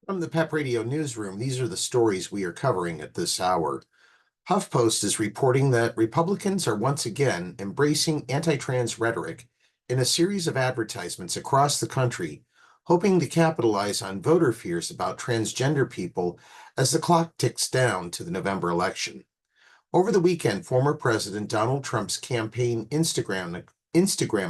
From the PEP Radio newsroom, these are the stories we are covering at this hour. HuffPost is reporting that Republicans are once again embracing anti-trans rhetoric in a series of advertisements across the country, hoping to capitalize on voter fears about transgender people as the clock ticks down to the November election. Over the weekend, former President Donald Trump's campaign Instagram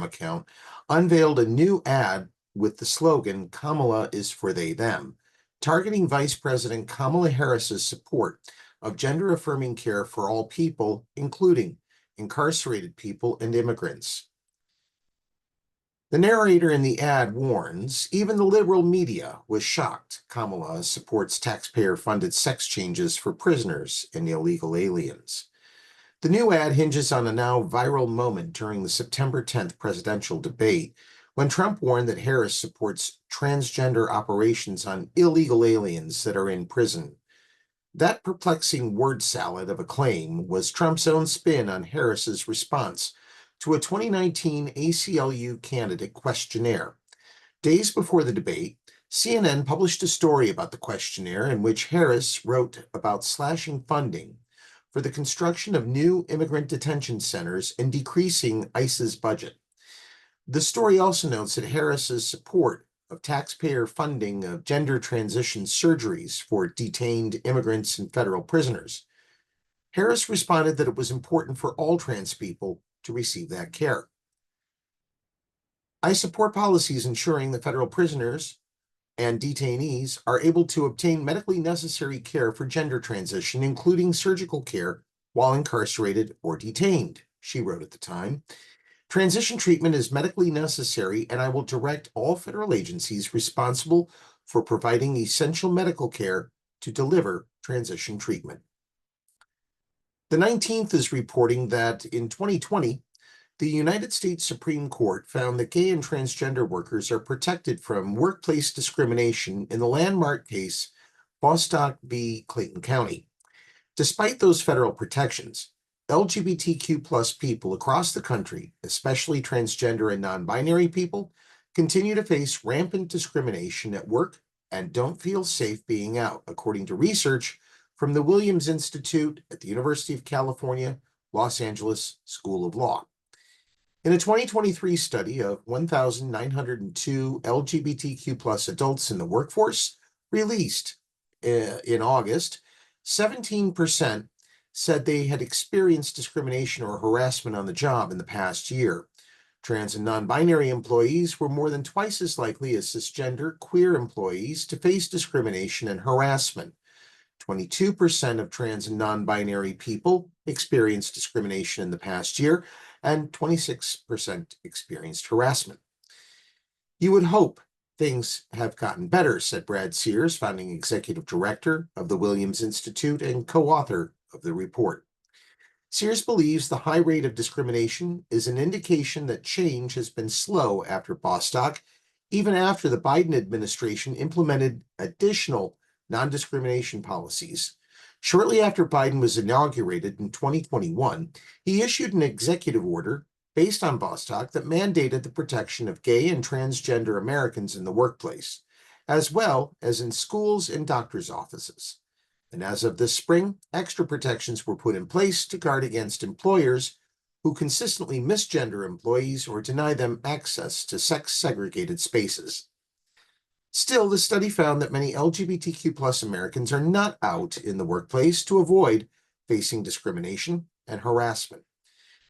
account unveiled a new ad with the slogan, "Kamala is for they, them," targeting Vice President Kamala Harris's support of gender-affirming care for all people, including incarcerated people and immigrants. The narrator in the ad warns, even the liberal media was shocked Kamala supports taxpayer-funded sex changes for prisoners and illegal aliens. The new ad hinges on a now viral moment during the September 10th presidential debate when Trump warned that Harris supports transgender operations on illegal aliens that are in prison. That perplexing word salad of a claim was Trump's own spin on Harris's response to a 2019 ACLU candidate questionnaire. Days before the debate, CNN published a story about the questionnaire in which Harris wrote about slashing funding for the construction of new immigrant detention centers and decreasing ICE's budget. The story also notes that Harris's support of taxpayer funding of gender transition surgeries for detained immigrants and federal prisoners. Harris responded that it was important for all trans people to receive that care. "I support policies ensuring that federal prisoners and detainees are able to obtain medically necessary care for gender transition, including surgical care while incarcerated or detained," she wrote at the time. "Transition treatment is medically necessary, and I will direct all federal agencies responsible for providing essential medical care to deliver transition treatment." The 19th is reporting that in 2020, the United States Supreme Court found that gay and transgender workers are protected from workplace discrimination in the landmark case Bostock v. Clayton County. Despite those federal protections, LGBTQ plus people across the country, especially transgender and non-binary people, continue to face rampant discrimination at work and don't feel safe being out, according to research from the Williams Institute at the University of California, Los Angeles School of Law. In a 2023 study of 1,902 LGBTQ plus adults in the workforce released in August, 17% said they had experienced discrimination or harassment on the job in the past year. Trans and non-binary employees were more than twice as likely as cisgender queer employees to face discrimination and harassment. 22% of trans and non-binary people experienced discrimination in the past year, and 26% experienced harassment. "You would hope things have gotten better," said Brad Sears, founding executive director of the Williams Institute and co-author of the report. Sears believes the high rate of discrimination is an indication that change has been slow after Bostock, even after the Biden administration implemented additional non-discrimination policies. Shortly after Biden was inaugurated in 2021, he issued an executive order based on Bostock that mandated the protection of gay and transgender Americans in the workplace, as well as in schools and doctors' offices. And as of this spring, extra protections were put in place to guard against employers who consistently misgender employees or deny them access to sex-segregated spaces. Still, the study found that many LGBTQ plus Americans are not out in the workplace to avoid facing discrimination and harassment.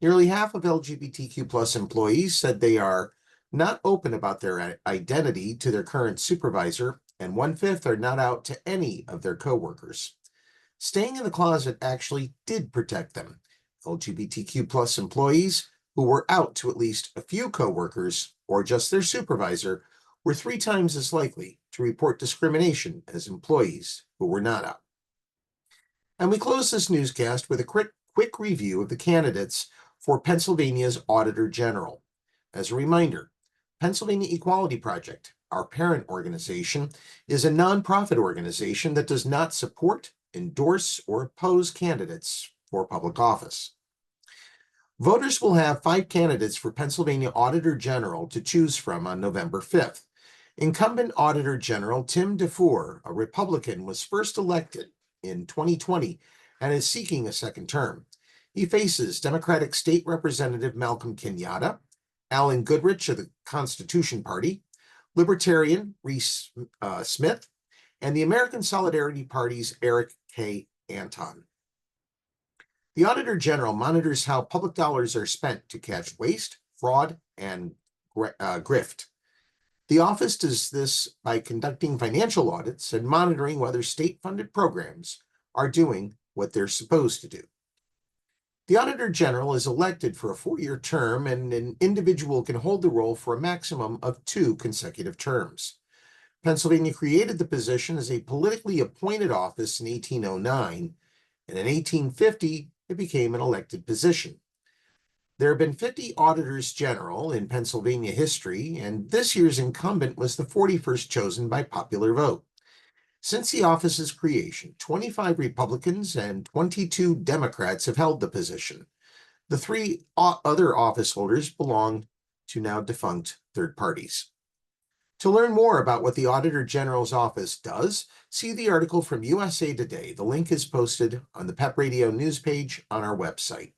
Nearly half of LGBTQ plus employees said they are not open about their identity to their current supervisor, and 1/5 are not out to any of their coworkers. Staying in the closet actually did protect them. LGBTQ plus employees who were out to at least a few coworkers or just their supervisor were 3 times as likely to report discrimination as employees who were not out. And we close this newscast with a quick review of the candidates for Pennsylvania's Auditor General. As a reminder, Pennsylvania Equality Project, our parent organization, is a nonprofit organization that does not support, endorse, or oppose candidates for public office. Voters will have 5 candidates for Pennsylvania Auditor General to choose from on November 5th. Incumbent Auditor General Tim DeFore, a Republican, was first elected in 2020 and is seeking a second term. He faces Democratic State Representative Malcolm Kenyatta, Alan Goodrich of the Constitution Party, Libertarian Reese Smith, and the American Solidarity Party's Eric K. Anton. The Auditor General monitors how public dollars are spent to catch waste, fraud, and grift. The office does this by conducting financial audits and monitoring whether state-funded programs are doing what they're supposed to do. The Auditor General is elected for a 4-year term, and an individual can hold the role for a maximum of 2 consecutive terms. Pennsylvania created the position as a politically appointed office in 1809, and in 1850, it became an elected position. There have been 50 Auditors General in Pennsylvania history, and this year's incumbent was the 41st chosen by popular vote. Since the office's creation, 25 Republicans and 22 Democrats have held the position. The 3 other office holders belong to now defunct third parties. To learn more about what the Auditor General's office does, see the article from USA Today. The link is posted on the PEP Radio news page on our website.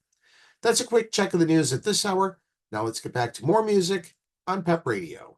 That's a quick check of the news at this hour. Now let's get back to more music on PEP Radio.